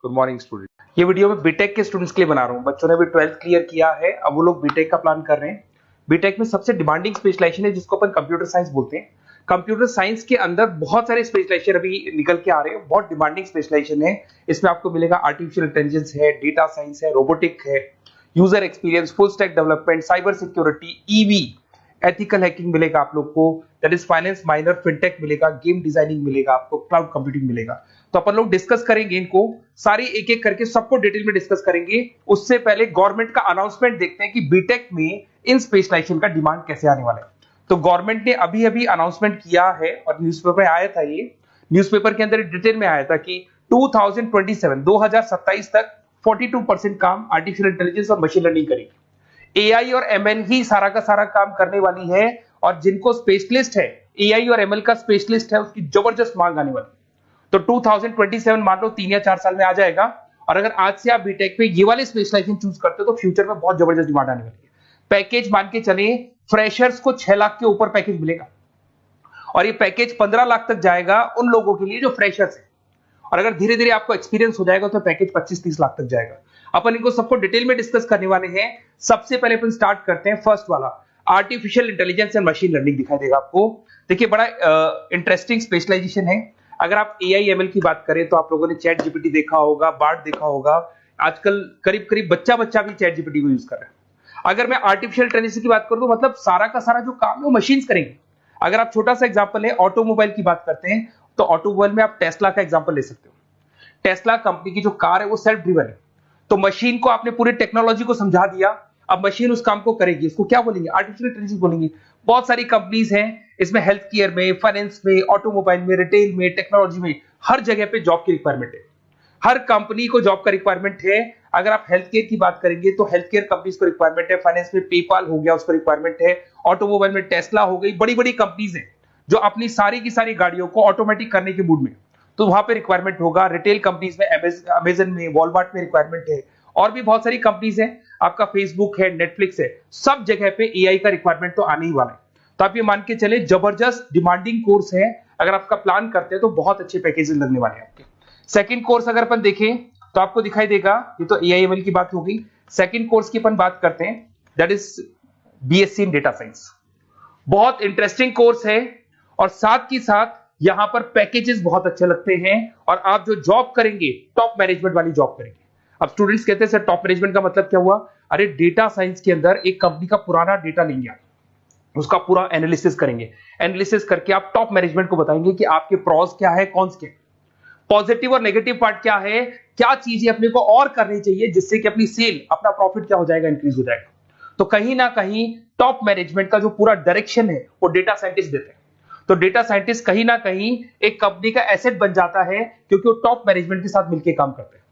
Good morning student. ये video मैं BTech के स्टूडेंट्स के लिए बना रहा हूँ। बच्चों ने भी 12th क्लियर किया है, अब वो लोग बीटेक का प्लान कर रहे हैं। बीटेक में सबसे डिमांडिंग स्पेशलाइजेशन है जिसको अपन कंप्यूटर साइंस बोलते हैं। कंप्यूटर साइंस के अंदर बहुत सारे स्पेशलाइजेशन अभी निकल के आ रहे हैं, बहुत डिमांडिंग स्पेशलाइजेशन है। इसमें आपको मिलेगा आर्टिफिशियल इंटेलिजेंस है, डेटा साइंस है, रोबोटिक है, user experience, full stack development, cyber security, EV, ethical hacking मिलेगा आप लोग को, that is finance minor, fintech मिलेगा, गेम डिजाइनिंग मिलेगा, आपको क्लाउड कंप्यूटिंग मिलेगा। तो अपन लोग डिस्कस करेंगे इनको सारी एक एक करके, सबको डिटेल में डिस्कस करेंगे। उससे पहले गवर्नमेंट का अनाउंसमेंट देखते हैं कि बीटेक में इन स्पेशलाइजेशन का डिमांड कैसे आने वाला है। तो गवर्नमेंट ने अभी अभी अनाउंसमेंट किया है और न्यूज़पेपर में आया था, ये न्यूज़पेपर के अंदर डिटेल में आया था कि 2027 तक 42% काम आर्टिफिशियल इंटेलिजेंस और मशीन लर्निंग करेगी। एआई और एमएल ही सारा का सारा काम करने वाली है, और जिनको स्पेशलिस्ट है, एआई और एमएल का स्पेशलिस्ट है, उसकी जबरदस्त मांग आने वाली है। तो 2027 मान लो 3 या 4 साल में आ जाएगा। और अगर आज से आप बीटेक पे ये वाले स्पेशलाइजेशन चूज करते हो तो फ्यूचर में बहुत जबरदस्त डिमांड आने वाली है। पैकेज मान के चले, फ्रेशर्स को 6 लाख के ऊपर पैकेज मिलेगा, और ये पैकेज 15 लाख तक जाएगा उन लोगों के लिए जो फ्रेशर्स है। और अगर धीरे धीरे आपको एक्सपीरियंस हो जाएगा तो पैकेज 25-30 लाख तक जाएगा। अपन इनको सबको डिटेल में डिस्कस करने वाले हैं। सबसे पहले अपन स्टार्ट करते हैं फर्स्ट वाला, artificial intelligence and machine learning दिखाई देगा आपको। देखिए बड़ा इंटरेस्टिंग स्पेशलाइजेशन है। अगर आप एआई एमएल की बात करें तो आप लोगों ने चैट जीपीटी देखा होगा, बार्ड देखा होगा। आजकल करीब करीब बच्चा भी चैट जीपीटी को यूज कर रहा है। अगर मैं आर्टिफिशियल इंटेलिजेंस की बात करूं तो मतलब सारा का सारा जो काम है वो मशीन्स करेंगे। अगर आप छोटा सा एग्जांपल है, ऑटोमोबाइल की बात करते हैं तो ऑटोमोबाइल में आप टेस्ला का एग्जांपल ले सकते हो। टेस्ला कंपनी की जो कार है वो सेल्फ ड्रिवन है। तो मशीन को आपने पूरी टेक्नोलॉजी को समझा दिया, अब मशीन उस काम को करेगी। इसको क्या बोलेंगे? आर्टिफिशियल इंटेलिजेंस बोलेंगे। बहुत सारी कंपनीज हैं इसमें, हेल्थ केयर में, फाइनेंस में, ऑटोमोबाइल में, रिटेल में, टेक्नोलॉजी में, हर जगह पे जॉब की रिक्वायरमेंट है। हर कंपनी को जॉब का रिक्वायरमेंट है। अगर आप हेल्थ केयर की बात करेंगे तो हेल्थ केयर कंपनीज को रिक्वायरमेंट है, फाइनेंस में पेपाल हो गया उसको रिक्वायरमेंट है, ऑटोमोबाइल में टेस्ला हो गई, बड़ी बड़ी कंपनीज हैं जो अपनी सारी की सारी गाड़ियों को ऑटोमेटिक करने के मूड में, तो वहां पे रिक्वायरमेंट होगा। रिटेल कंपनीज में अमेजन में, वॉलमार्ट में रिक्वायरमेंट है, और भी बहुत सारी कंपनीज हैं, आपका फेसबुक है, नेटफ्लिक्स है, सब जगह पे एआई का रिक्वायरमेंट तो आने ही वाला है। तो आप ये मान के चले जबरदस्त डिमांडिंग कोर्स है। अगर आपका प्लान करते हैं तो बहुत अच्छे पैकेजेस लगने वाले हैं आपके। सेकंड कोर्स अगर अपन देखें तो आपको दिखाई देगा, ये तो एआई एमएल की बात हो गई। सेकंड कोर्स की अपन बात करते हैं, that is BSc in data science. बहुत इंटरेस्टिंग कोर्स है, और साथ ही साथ यहां पर पैकेजेस बहुत अच्छे लगते हैं, और आप जो जॉब करेंगे टॉप मैनेजमेंट वाली जॉब करेंगे। अब स्टूडेंट्स कहते हैं सर टॉप मैनेजमेंट का मतलब क्या हुआ? अरे डेटा साइंस के अंदर एक कंपनी का पुराना डेटा लेंगे आप, उसका पूरा एनालिसिस करेंगे, एनालिसिस करके आप टॉप मैनेजमेंट को बताएंगे कि आपके प्रॉस क्या है, कॉन्स क्या है, पॉजिटिव और नेगेटिव पार्ट क्या है, क्या चीजें अपने को और करनी चाहिए जिससे कि अपनी सेल, अपना प्रॉफिट क्या हो जाएगा, इंक्रीज हो जाएगा। तो कहीं ना कहीं टॉप मैनेजमेंट का जो पूरा डायरेक्शन है वो डेटा साइंटिस्ट देते हैं। तो डेटा साइंटिस्ट कहीं ना कहीं एक कंपनी का एसेट बन जाता है, क्योंकि वो टॉप मैनेजमेंट के साथ मिलकर काम करते हैं।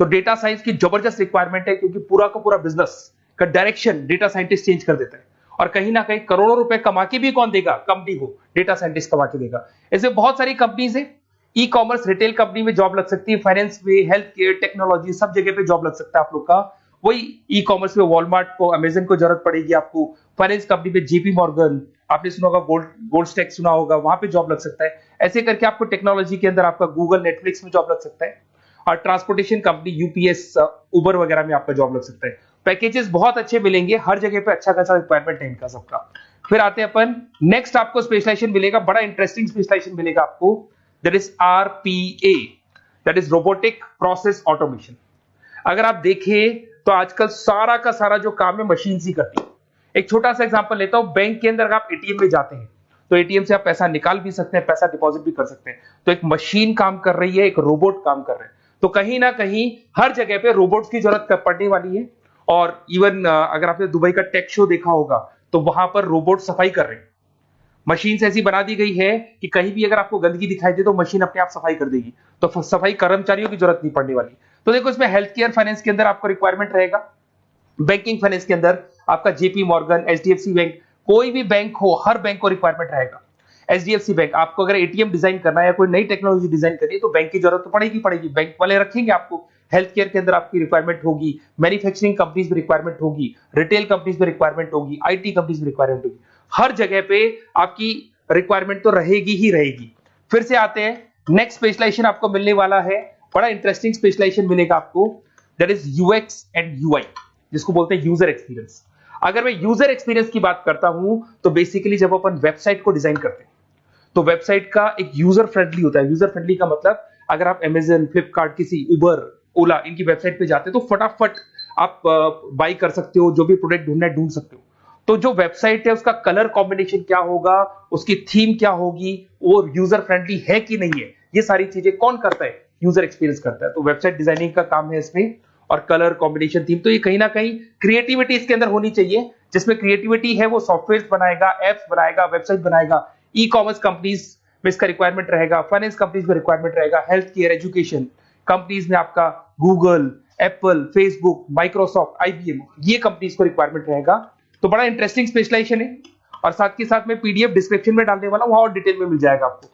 तो डेटा साइंस की जबरदस्त रिक्वायरमेंट है, क्योंकि पूरा का पूरा बिजनेस का डायरेक्शन डेटा साइंटिस्ट चेंज कर देता है। और कहीं ना कहीं करोड़ों रुपए कमा के भी कौन देगा? कंपनी को डेटा साइंटिस्ट कमा के देगा। ऐसे बहुत सारी कंपनीज है, ई कॉमर्स, रिटेल कंपनी में जॉब लग सकती है, फाइनेंस में, हेल्थ केयर, टेक्नोलॉजी, सब जगह पे जॉब लग सकता है आप लोग का। वही ई कॉमर्स में वॉलमार्ट को, अमेजन को जरूरत पड़ेगी आपको। फाइनेंस कंपनी में जेपी मॉर्गन, आपने सुना होगा, गोल्ड स्टैक सुना होगा, वहां पे जॉब लग सकता है। ऐसे करके आपको टेक्नोलॉजी के अंदर आपका गूगल, नेटफ्लिक्स में जॉब लग सकता है। और ट्रांसपोर्टेशन कंपनी, यूपीएस, उबर वगैरह में आपका जॉब लग सकता है। पैकेजेस बहुत अच्छे मिलेंगे, हर जगह पे अच्छा खासा रिक्वायरमेंट है इनका सबका। फिर आते हैं अपन नेक्स्ट, आपको स्पेशलाइजेशन मिलेगा, बड़ा इंटरेस्टिंग स्पेशलाइजेशन मिलेगा आपको, that is RPA, that is robotic process automation. अगर आप देखें तो आजकल सारा का सारा जो काम है मशीन ही करती है। एक छोटा सा एग्जांपल लेता हूं, बैंक के अंदर अगर आप एटीएम में जाते हैं तो एटीएम से आप पैसा निकाल भी सकते हैं, पैसा डिपॉजिट भी कर सकते हैं। तो एक मशीन काम कर रही है, एक रोबोट काम कर रहे हैं। तो कहीं ना कहीं हर जगह पे रोबोट्स की जरूरत पड़ने वाली है। और इवन अगर आपने दुबई का टेक शो देखा होगा तो वहां पर रोबोट सफाई कर रहे हैं। मशीन ऐसी बना दी गई है कि कहीं भी अगर आपको गंदगी दिखाई दे तो मशीन अपने आप सफाई कर देगी। तो सफाई कर्मचारियों की जरूरत नहीं पड़ने वाली। तो देखो इसमें हेल्थ केयर, फाइनेंस के अंदर आपको रिक्वायरमेंट रहेगा। बैंकिंग फाइनेंस के अंदर आपका जेपी मॉर्गन, एचडीएफसी बैंक, कोई भी बैंक हो, हर बैंक को रिक्वायरमेंट रहेगा। एचडीएफसी बैंक, आपको अगर एटीएम डिजाइन करना है या कोई नई टेक्नोलॉजी डिजाइन करनी है तो बैंक की जरूरत तो पड़ेगी, बैंक वाले रखेंगे आपको। हेल्थ केयर के अंदर आपकी रिक्वायरमेंट होगी, मैन्युफैक्चरिंग कंपनीज में रिक्वायरमेंट होगी, रिटेल कंपनीज में रिक्वायरमेंट होगी, आईटी कंपनीज में रिक्वायरमेंट होगी। हर जगह पे आपकी रिक्वायरमेंट तो रहेगी ही रहेगी। फिर से आते हैं नेक्स्ट स्पेशलाइजेशन आपको मिलने वाला है बड़ा इंटरेस्टिंग स्पेशलाइजेशन मिलेगा आपको, that is UX and UI, जिसको बोलते हैं यूजर एक्सपीरियंस। अगर मैं यूजर एक्सपीरियंस की बात करता हूं तो बेसिकली जब अपन वेबसाइट को डिजाइन करते हैं तो वेबसाइट का एक यूजर फ्रेंडली होता है। यूजर फ्रेंडली का मतलब अगर आप अमेजन, फ्लिपकार्ट, किसी उबर, ओला इनकी वेबसाइट पे जाते हैं तो फटाफट आप बाई कर सकते हो, जो भी प्रोडक्ट ढूंढना है ढूंढ सकते हो। तो जो वेबसाइट है उसका कलर कॉम्बिनेशन क्या होगा, उसकी थीम क्या होगी, वो यूजर फ्रेंडली है कि नहीं है, ये सारी चीजें कौन करता है, यूजर एक्सपीरियंस करता है। तो वेबसाइट डिजाइनिंग का काम है इसमें, और कलर कॉम्बिनेशन, थीम, तो ये कहीं ना कहीं क्रिएटिविटी इसके अंदर होनी चाहिए। जिसमें क्रिएटिविटी है वो सॉफ्टवेयर बनाएगा, एप्स बनाएगा, वेबसाइट बनाएगा। ई कॉमर्स कंपनीज में इसका रिक्वायरमेंट रहेगा, फाइनेंस कंपनीज में रिक्वायरमेंट रहेगा, हेल्थ केयर, एजुकेशन कंपनीज में आपका Google, Apple, Facebook, Microsoft, IBM, ये कंपनीज को रिक्वायरमेंट रहेगा। तो बड़ा इंटरेस्टिंग स्पेशलाइजेशन है। और साथ के साथ में पीडीएफ डिस्क्रिप्शन में डालने वाला हूं, वहां और डिटेल में मिल जाएगा आपको।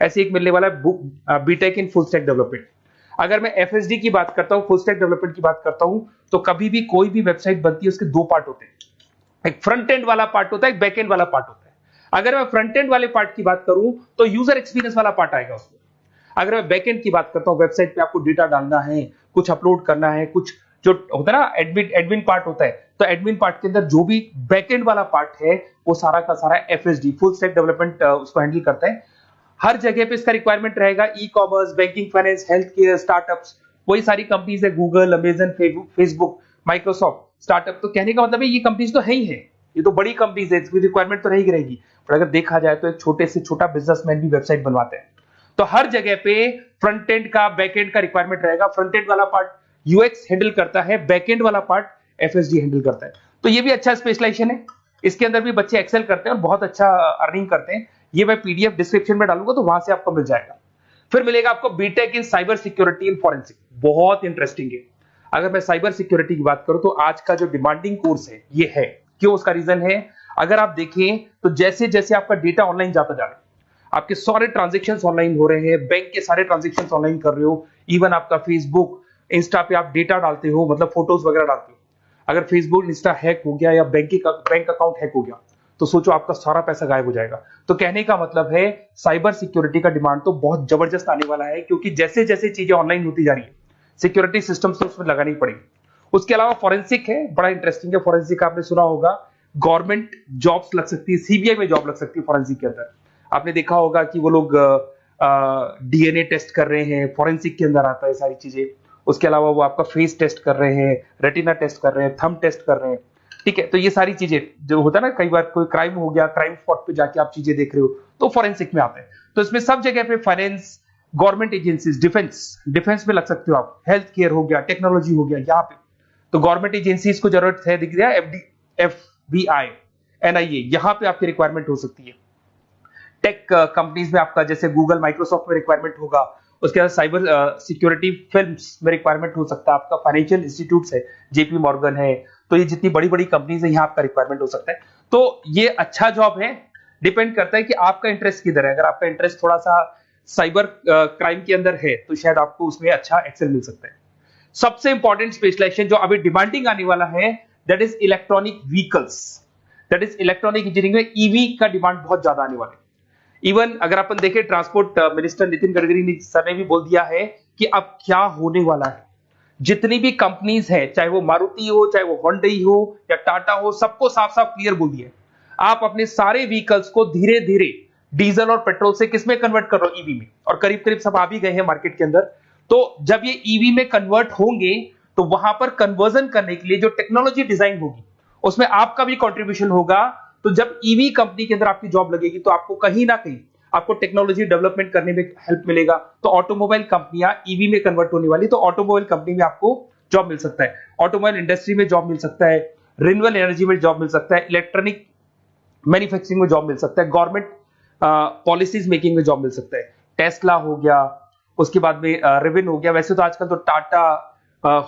ऐसे एक मिलने वाला है book, BTech in full stack development. अगर मैं एफएसडी की बात करता हूं, फुल स्टैक डेवलपमेंट की बात करता हूं, तो कभी भी कोई भी वेबसाइट बनती है उसके दो पार्ट होते हैं, एक फ्रंट एंड वाला पार्ट होता है, एक बैक एंड वाला पार्ट होता है। अगर मैं फ्रंट एंड वाले पार्ट की बात करूं तो यूजर एक्सपीरियंस वाला पार्ट आएगा उसमें। अगर मैं बैक एंड की बात करता हूं, वेबसाइट पे आपको डेटा डालना है, कुछ अपलोड करना है, कुछ जो होता है ना एडमिन पार्ट होता है, तो एडमिन पार्ट के अंदर जो भी बैक एंड वाला पार्ट है वो सारा का सारा एफएसडी, फुल स्टैक डेवलपमेंट, उसको हैंडल करता है। हर जगह पे इसका रिक्वायरमेंट रहेगा। E commerce, banking, finance, health care, startups, वही सारी कंपनीज है, Google, Amazon, Facebook, Microsoft, startup. तो कहने का मतलब है ये कंपनीज तो है ही है, ये तो बड़ी कंपनीज है, इसकी रिक्वायरमेंट तो रहेगी रहेगी। पर अगर देखा जाए तो एक छोटे से छोटा बिजनेसमैन भी वेबसाइट बनवाते हैं। तो हर जगह पे फ्रंट एंड का, बैक एंड का रिक्वायरमेंट रहेगा। फ्रंट एंड वाला पार्ट यूएक्स हैंडल करता है, बैक एंड वाला पार्ट एफएसडी हैंडल करता है। तो ये भी अच्छा स्पेशलाइजेशन है। इसके अंदर भी बच्चे एक्सेल करते हैं और बहुत अच्छा अर्निंग करते हैं। ये मैं पीडीएफ डिस्क्रिप्शन में डालूंगा तो वहां से आपको मिल जाएगा। फिर मिलेगा आपको BTech in cyber security and forensic, बहुत इंटरेस्टिंग है। अगर मैं साइबर सिक्योरिटी की बात करूं तो आज का जो डिमांडिंग कोर्स है ये है। क्यों? उसका रीजन है, अगर आप देखें तो जैसे जैसे आपका डेटा ऑनलाइन जाता जा रहा है, आपके सारे ट्रांजेक्शंस ऑनलाइन हो रहे हैं, बैंक के सारे ट्रांजेक्शंस ऑनलाइन कर रहे हो, इवन आपका फेसबुक, इंस्टा पे आप डेटा डालते हो, मतलब फोटोज वगैरह डालते हो। अगर फेसबुक, इंस्टा हैक हो गया या बैंक अकाउंट हैक हो गया तो सोचो आपका सारा पैसा गायब हो जाएगा। तो कहने का मतलब है साइबर सिक्योरिटी का डिमांड तो बहुत जबरदस्त आने वाला है, क्योंकि जैसे जैसे चीजें ऑनलाइन होती जा रही है सिक्योरिटी सिस्टम्स तो उसमें लगानी पड़ेगी। उसके अलावा फॉरेंसिक है, बड़ा इंटरेस्टिंग है। फॉरेंसिक आपने सुना होगा, गवर्नमेंट जॉब्स लग सकती है, सीबीआई में जॉब लग सकती है फॉरेंसिक के अंदर। आपने देखा होगा कि वो लोग डीएनए टेस्ट कर रहे हैं, फॉरेंसिक के अंदर आता है सारी चीजें। उसके अलावा वो आपका फेस टेस्ट कर रहे हैं, रेटिना टेस्ट कर रहे हैं, थंब टेस्ट कर रहे हैं, ठीक है। तो ये सारी चीजें जो होता है ना, कई बार कोई क्राइम हो गया, क्राइम स्पॉट पे जाके आप चीजें देख रहे हो तो फॉरेंसिक में आता है। तो इसमें सब जगह पे फाइनेंस, गवर्नमेंट एजेंसीज, डिफेंस में लग सकते हो आप, हेल्थ केयर हो गया, टेक्नोलॉजी हो गया, यहाँ पे तो गवर्नमेंट एजेंसीज को जरूरत है, दिख गया एफबीआई, एनआईए, यहाँ पे आपकी रिक्वायरमेंट हो सकती है। टेक कंपनीज में आपका जैसे गूगल, माइक्रोसॉफ्ट में रिक्वायरमेंट होगा। उसके बाद साइबर सिक्योरिटी फिल्म्स में रिक्वायरमेंट हो सकता है आपका, फाइनेंशियल इंस्टीट्यूट्स है, जेपी मॉर्गन है, तो ये जितनी बड़ी बड़ी कंपनीज है यहाँ आपका रिक्वायरमेंट हो सकता है। तो ये अच्छा जॉब है, डिपेंड करता है कि आपका इंटरेस्ट किधर है। अगर आपका इंटरेस्ट थोड़ा सा साइबर क्राइम के अंदर है तो शायद आपको उसमें अच्छा एक्सेल मिल सकता है। सबसे इंपॉर्टेंट स्पेशलाइजेशन जो अभी डिमांडिंग आने वाला है, that is electronic vehicles, that is electronic engineering में ईवी का डिमांड बहुत ज्यादा आने वाला है। इवन अगर अपन देखें, transport minister Nitin Gadkari sir ने भी बोल दिया है कि अब क्या होने वाला है, जितनी भी कंपनीज है, चाहे वो मारुति हो, चाहे वो होंडई हो या टाटा हो, सबको साफ साफ क्लियर बोल दिया, आप अपने सारे व्हीकल्स को धीरे धीरे डीजल और पेट्रोल से किसमें कन्वर्ट कर रहे हो, ईवी में। और करीब करीब सब आ भी गए हैं मार्केट के अंदर। तो जब ये ईवी में कन्वर्ट होंगे तो वहां पर कन्वर्जन करने के लिए जो टेक्नोलॉजी डिजाइन होगी उसमें आपका भी कॉन्ट्रीब्यूशन होगा। तो जब ईवी कंपनी के अंदर आपकी जॉब लगेगी तो आपको कहीं ना कहीं आपको टेक्नोलॉजी डेवलपमेंट करने में हेल्प मिलेगा। तो ऑटोमोबाइल कंपनियां ईवी में कन्वर्ट होने वाली, तो ऑटोमोबाइल कंपनी में आपको जॉब मिल सकता है, ऑटोमोबाइल इंडस्ट्री में जॉब मिल सकता है, रिन्यूएबल एनर्जी में जॉब मिल सकता है, इलेक्ट्रॉनिक मैन्युफैक्चरिंग में जॉब मिल सकता है, गवर्नमेंट पॉलिसीज मेकिंग में जॉब मिल सकता है। टेस्ला हो गया, उसके बाद में रिविन हो गया। वैसे तो आजकल तो टाटा,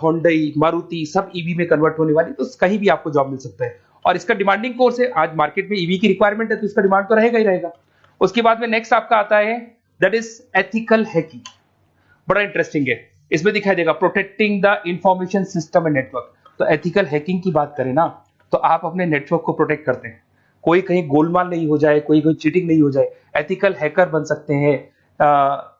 होंडई, मारुति सब ईवी में कन्वर्ट होने वाली, तो कहीं भी आपको जॉब मिल सकता है। और इसका डिमांडिंग कोर्स है, आज मार्केट में ईवी की रिक्वायरमेंट है तो इसका डिमांड तो रहेगा ही रहेगा। उसके बाद में नेक्स्ट आपका आता है दैट इज एथिकल हैकिंग, बड़ा इंटरेस्टिंग है। इसमें दिखाई देगा protecting the information system and network. तो एथिकल हैकिंग की बात करें ना, तो आप अपने नेटवर्क को प्रोटेक्ट करते हैं, कोई कहीं गोलमाल नहीं हो जाए, कोई चीटिंग नहीं हो जाए। एथिकल हैकर बन सकते हैं,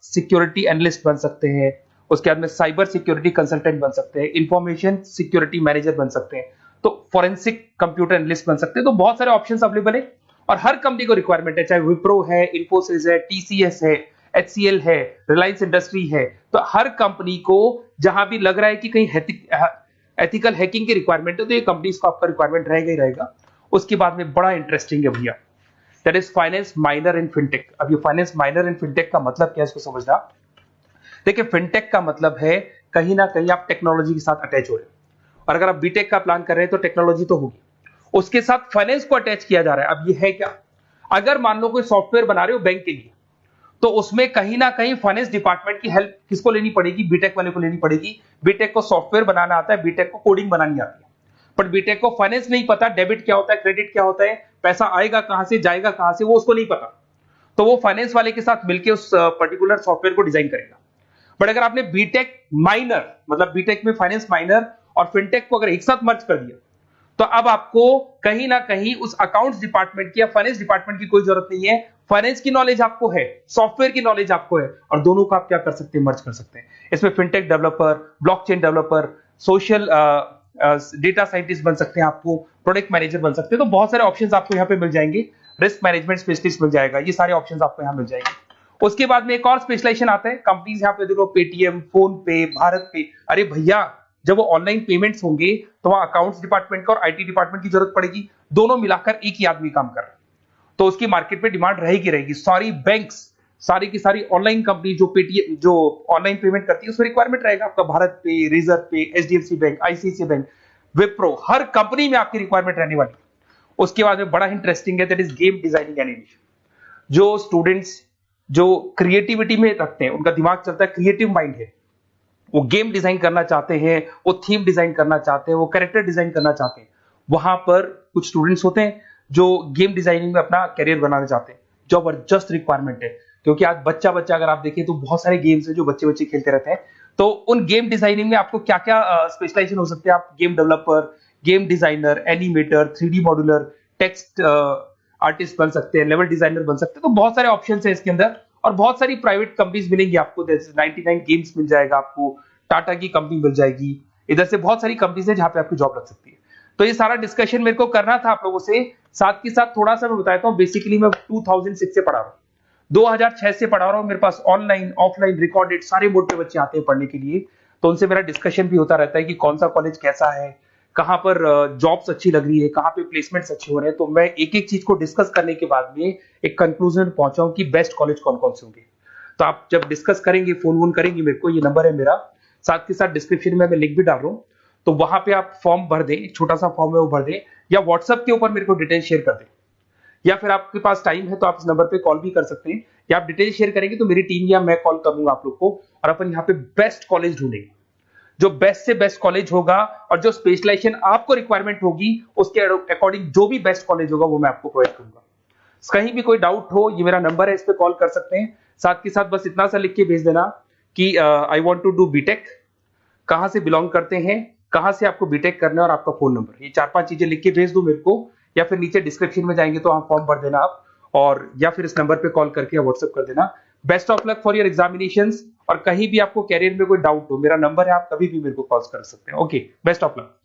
सिक्योरिटी एनालिस्ट बन सकते हैं, उसके बाद में साइबर सिक्योरिटी कंसल्टेंट बन सकते हैं, इंफॉर्मेशन सिक्योरिटी मैनेजर बन सकते हैं, तो फॉरेंसिक कंप्यूटर एनालिस्ट बन सकते हैं। तो बहुत सारे ऑप्शंस अवेलेबल है और हर कंपनी को रिक्वायरमेंट है, चाहे विप्रो है, इन्फोसिस है, टीसीएस है, एचसीएल है, रिलायंस इंडस्ट्री है। तो हर कंपनी को जहां भी लग रहा है कि कहीं एथिकल हैकिंग की रिक्वायरमेंट है तो ये कंपनीज को आपका रिक्वायरमेंट रहेगा ही रहेगा। उसके बाद में बड़ा इंटरेस्टिंग है भैया, that is finance minor in fintech. अब ये फाइनेंस माइनर इन फिनटेक का मतलब क्या है इसको समझना। देखिए फिनटेक का मतलब है कहीं ना कहीं आप टेक्नोलॉजी के साथ अटैच हो रहे हैं, और अगर आप बीटेक का प्लान कर रहे हैं तो टेक्नोलॉजी तो होगी, उसके साथ फाइनेंस को अटैच किया जा रहा है। अब ये है क्या, अगर मान लो कोई सॉफ्टवेयर बना रहे हो बैंक के लिए, तो उसमें कहीं ना कहीं फाइनेंस डिपार्टमेंट की हेल्प किसको लेनी पड़ेगी, बीटेक वाले को लेनी पड़ेगी। बीटेक को सॉफ्टवेयर बनाना आता है, बीटेक को कोडिंग बनानी आती है, बट बीटेक को फाइनेंस नहीं पता, डेबिट क्या होता है, क्रेडिट क्या होता है, पैसा आएगा कहां से जाएगा कहां से, वो उसको नहीं पता। तो वो फाइनेंस वाले के साथ मिलकर उस पर्टिकुलर सॉफ्टवेयर को डिजाइन करेगा। बट अगर आपने बीटेक माइनर मतलब बीटेक में फाइनेंस माइनर और फिनटेक को अगर एक साथ मर्ज कर दिया, तो अब आपको कहीं ना कहीं उस अकाउंट्स डिपार्टमेंट की या फाइनेंस डिपार्टमेंट की कोई जरूरत नहीं है। फाइनेंस की नॉलेज आपको है, सॉफ्टवेयर की नॉलेज आपको है, और दोनों को आप क्या कर सकते हैं, मर्ज कर सकते हैं। इसमें fintech developer, blockchain developer, social data scientist बन सकते हैं, आपको प्रोडक्ट मैनेजर बन सकते हैं। तो बहुत सारे ऑप्शंस आपको यहाँ पे मिल जाएंगे, रिस्क मैनेजमेंट स्पेशलिस्ट मिल जाएगा, ये सारे ऑप्शंस आपको यहाँ मिल जाएंगे। उसके बाद में एक और स्पेशलाइजेशन आता है, कंपनीज यहाँ पे देखो पेटीएम, फोन पे, भारत पे। अरे भैया जब वो ऑनलाइन पेमेंट्स होंगे तो वहां अकाउंट्स डिपार्टमेंट का और आईटी डिपार्टमेंट की जरूरत पड़ेगी, दोनों मिलाकर एक ही आदमी काम कर रहा है, तो उसकी मार्केट में डिमांड रहेगी रहेगी। सारी बैंक्स, सारी की सारी ऑनलाइन कंपनी जो पेटीएम जो ऑनलाइन पेमेंट करती है उसमें रिक्वायरमेंट रहेगा आपका, Bharat Pe, reserve pay, HDFC bank, ICICI bank, Wipro, हर कंपनी में आपकी रिक्वायरमेंट रहने वाली है। उसके बाद में बड़ा इंटरेस्टिंग है, that is game designing animation. जो स्टूडेंट्स जो क्रिएटिविटी में रखते हैं, उनका दिमाग चलता है, क्रिएटिव माइंड है, वो गेम डिजाइन करना चाहते हैं, वो थीम डिजाइन करना चाहते हैं, वो कैरेक्टर डिजाइन करना चाहते हैं, वहां पर कुछ स्टूडेंट्स होते हैं जो गेम डिजाइनिंग में अपना करियर बनाना चाहते हैं। जबरदस्त रिक्वायरमेंट है, क्योंकि आज बच्चा बच्चा अगर आप देखें तो बहुत सारे गेम्स हैं जो बच्चे बच्चे खेलते रहते हैं। तो उन गेम डिजाइनिंग में आपको क्या क्या स्पेशलाइजेशन हो सकते हैं, आप game developer, game designer, animator, 3D modular, text artist बन सकते हैं, लेवल डिजाइनर बन सकते हैं। तो बहुत सारे ऑप्शंस हैं इसके अंदर, और बहुत सारी प्राइवेट कंपनीज मिलेंगी आपको, जैसे 99 गेम्स मिल जाएगा आपको, टाटा की कंपनी मिल जाएगी, इधर से बहुत सारी कंपनीज है जहां पे आपकी जॉब लग सकती है। तो ये सारा डिस्कशन मेरे को करना था आप लोगों से, साथ के साथ थोड़ा सा मैं बताता हूँ। बेसिकली मैं 2006 से पढ़ा रहा हूँ, 2006 से पढ़ा रहा हूँ। मेरे पास ऑनलाइन ऑफलाइन रिकॉर्डेड सारे मोड पे बच्चे आते हैं पढ़ने के लिए, तो उनसे मेरा डिस्कशन भी होता रहता है कि कौन सा कॉलेज कैसा है, कहां पर जॉब्स अच्छी लग रही है, कहां पे प्लेसमेंट्स अच्छे हो रहे हैं। तो मैं एक एक चीज को डिस्कस करने के बाद में एक कंक्लूजन पहुंचा हूं कि बेस्ट कॉलेज कौन कौन से होंगे। तो आप जब डिस्कस करेंगे, फोन वोन करेंगे मेरे को, ये नंबर है मेरा, साथ के साथ डिस्क्रिप्शन में मैं लिंक भी डाल रहा हूँ, तो वहां पे आप फॉर्म भर दें, एक छोटा सा फॉर्म है वो भर दें, या व्हाट्सएप के ऊपर मेरे को डिटेल शेयर कर दें, या फिर आपके पास टाइम है तो आप इस नंबर पे कॉल भी कर सकते हैं, या आप डिटेल शेयर करेंगे तो मेरी टीम या मैं कॉल करूंगा आप लोग को, और अपन यहाँ पे बेस्ट कॉलेज ढूंढेंगे। जो बेस्ट से बेस्ट कॉलेज होगा और जो स्पेशलाइजेशन आपको रिक्वायरमेंट होगी उसके अकॉर्डिंग जो भी बेस्ट कॉलेज होगा वो मैं आपको प्रोवाइड करूंगा। कहीं भी कोई डाउट हो, ये मेरा नंबर है, इस पे कॉल कर सकते हैं। साथ के साथ बस इतना सा लिख के भेज देना कि I want to do BTech, कहां से बिलोंग करते हैं, कहां से आपको बीटेक करना है, और आपका फोन नंबर, ये 4-5 चीजें लिख के भेज दो मेरे को, या फिर नीचे डिस्क्रिप्शन में जाएंगे तो आप फॉर्म भर देना आप, और या फिर इस नंबर पे कॉल करके या व्हाट्सएप कर देना। Best of luck for your examinations, और कहीं भी आपको कैरियर में कोई डाउट हो, मेरा नंबर है, आप कभी भी मेरे को कॉल कर सकते हैं। Okay, best of luck.